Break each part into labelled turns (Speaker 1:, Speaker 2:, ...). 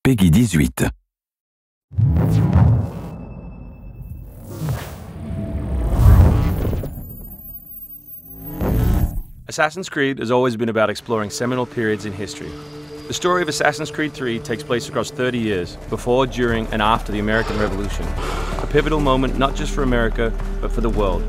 Speaker 1: Peggy 18.
Speaker 2: Assassin's Creed has always been about exploring seminal periods in history. The story of Assassin's Creed 3 takes place across 30 years, before, during, and after the American Revolution. A pivotal moment not just for America, but for the world,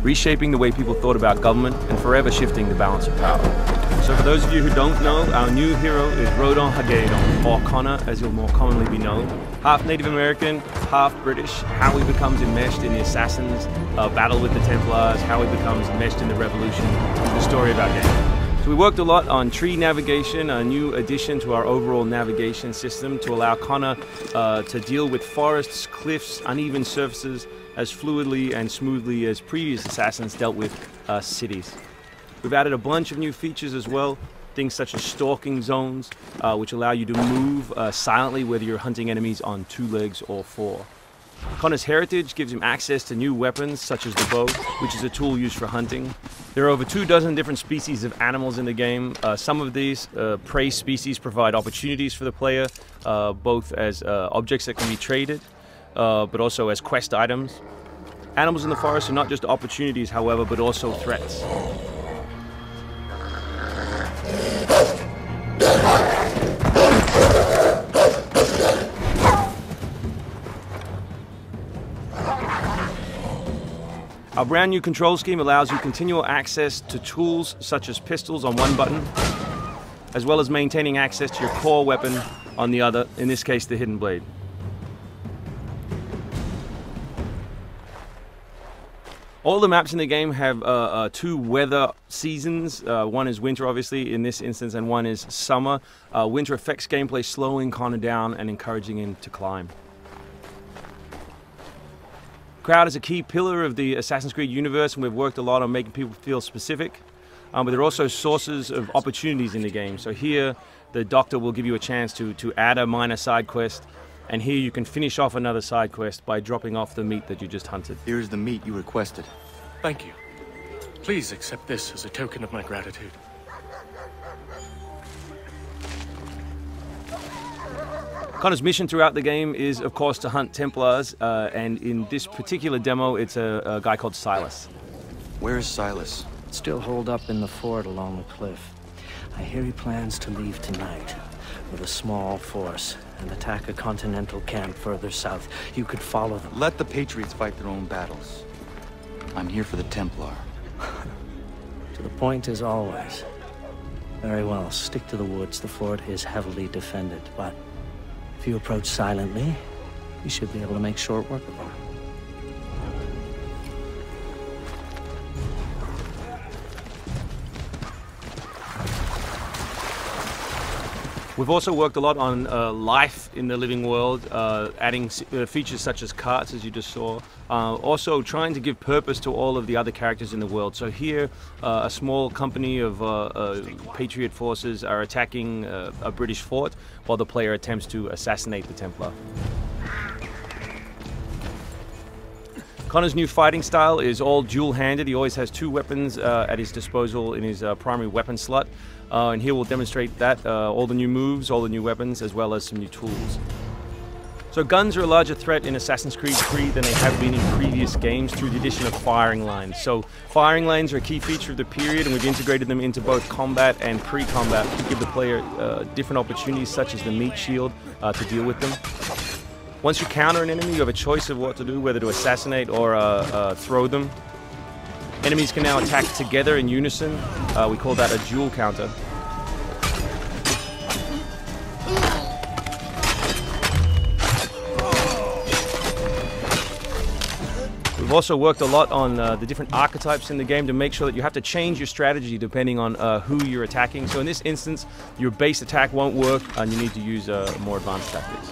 Speaker 2: reshaping the way people thought about government and forever shifting the balance of power. So for those of you who don't know, our new hero is Rodon Hagedon, or Connor as he'll more commonly be known. Half Native American, half British, how he becomes enmeshed in the Assassins' battle with the Templars, how he becomes enmeshed in the Revolution, is the story of our game. So we worked a lot on tree navigation, a new addition to our overall navigation system to allow Connor to deal with forests, cliffs, uneven surfaces as fluidly and smoothly as previous Assassins dealt with cities. We've added a bunch of new features as well, things such as stalking zones, which allow you to move silently whether you're hunting enemies on 2 legs or 4. Connor's heritage gives him access to new weapons such as the bow, which is a tool used for hunting. There are over 24 different species of animals in the game. Some of these prey species provide opportunities for the player, both as objects that can be traded, but also as quest items. Animals in the forest are not just opportunities, however, but also threats. Our brand new control scheme allows you continual access to tools such as pistols on one button, as well as maintaining access to your core weapon on the other, in this case the hidden blade. All the maps in the game have 2 weather seasons. One is winter, obviously, in this instance, and one is summer. Winter affects gameplay, slowing Connor down and encouraging him to climb. Crowd is a key pillar of the Assassin's Creed universe, and we've worked a lot on making people feel specific. But there are also sources of opportunities in the game. So here, the doctor will give you a chance to add a minor side quest, and here you can finish off another side quest by dropping off the meat that you just hunted.
Speaker 3: Here's the meat you requested.
Speaker 4: Thank you. Please accept this as a token of my gratitude.
Speaker 2: Connor's mission throughout the game is, of course, to hunt Templars, and in this particular demo, it's a guy called Silas.
Speaker 3: Where is Silas?
Speaker 5: Still holed up in the fort along the cliff. I hear he plans to leave tonight with a small force and attack a continental camp further south. You could follow them.
Speaker 3: Let the Patriots fight their own battles. I'm here for the Templar.
Speaker 5: To the point as always. Very well, stick to the woods. The fort is heavily defended, but if you approach silently, you should be able to make short work of them.
Speaker 2: We've also worked a lot on life in the living world, adding features such as carts, as you just saw. Also trying to give purpose to all of the other characters in the world. So here, a small company of Patriot forces are attacking a British fort, while the player attempts to assassinate the Templar. Connor's new fighting style is all dual-handed. He always has 2 weapons at his disposal in his primary weapon slot. And here we'll demonstrate that, all the new moves, all the new weapons, as well as some new tools. So guns are a larger threat in Assassin's Creed 3 than they have been in previous games through the addition of firing lines. So firing lines are a key feature of the period, and we've integrated them into both combat and pre-combat to give the player different opportunities, such as the meat shield, to deal with them. Once you counter an enemy, you have a choice of what to do, whether to assassinate or throw them. Enemies can now attack together in unison. We call that a dual counter. We've also worked a lot on the different archetypes in the game to make sure that you have to change your strategy depending on who you're attacking. So in this instance, your base attack won't work and you need to use more advanced tactics.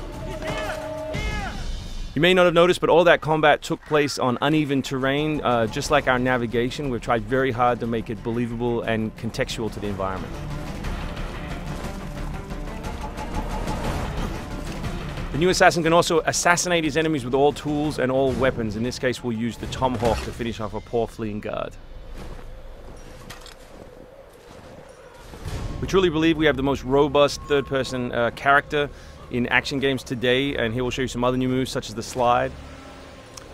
Speaker 2: You may not have noticed, but all that combat took place on uneven terrain. Just like our navigation, we've tried very hard to make it believable and contextual to the environment. The new assassin can also assassinate his enemies with all tools and all weapons. In this case, we'll use the tomahawk to finish off a poor fleeing guard. We truly believe we have the most robust third-person character in action games today, and here we'll show you some other new moves such as the slide.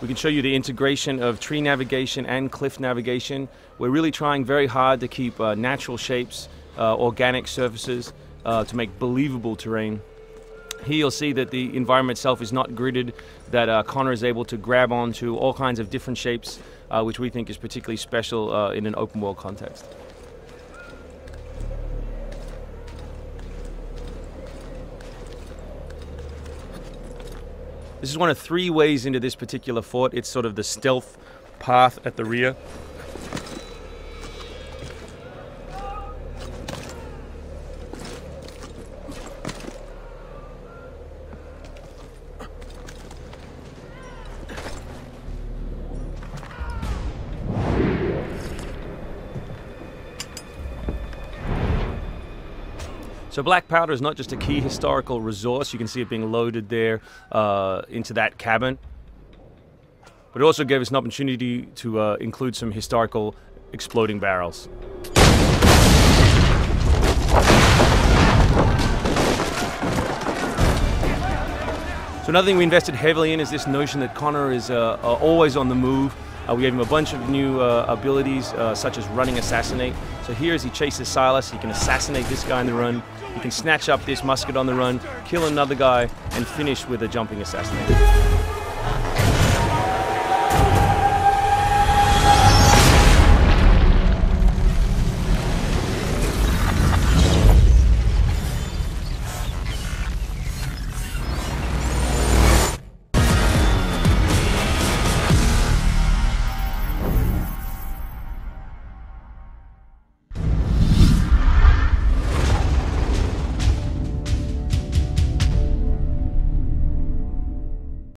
Speaker 2: We can show you the integration of tree navigation and cliff navigation. We're really trying very hard to keep natural shapes, organic surfaces, to make believable terrain. Here you'll see that the environment itself is not gridded, that Connor is able to grab onto all kinds of different shapes, which we think is particularly special in an open world context. This is one of 3 ways into this particular fort. It's sort of the stealth path at the rear. So black powder is not just a key historical resource. You can see it being loaded there into that cabin. But it also gave us an opportunity to include some historical exploding barrels. So another thing we invested heavily in is this notion that Connor is always on the move. We gave him a bunch of new abilities, such as running assassinate. So here as he chases Silas, he can assassinate this guy on the run. He can snatch up this musket on the run, kill another guy, and finish with a jumping assassinate.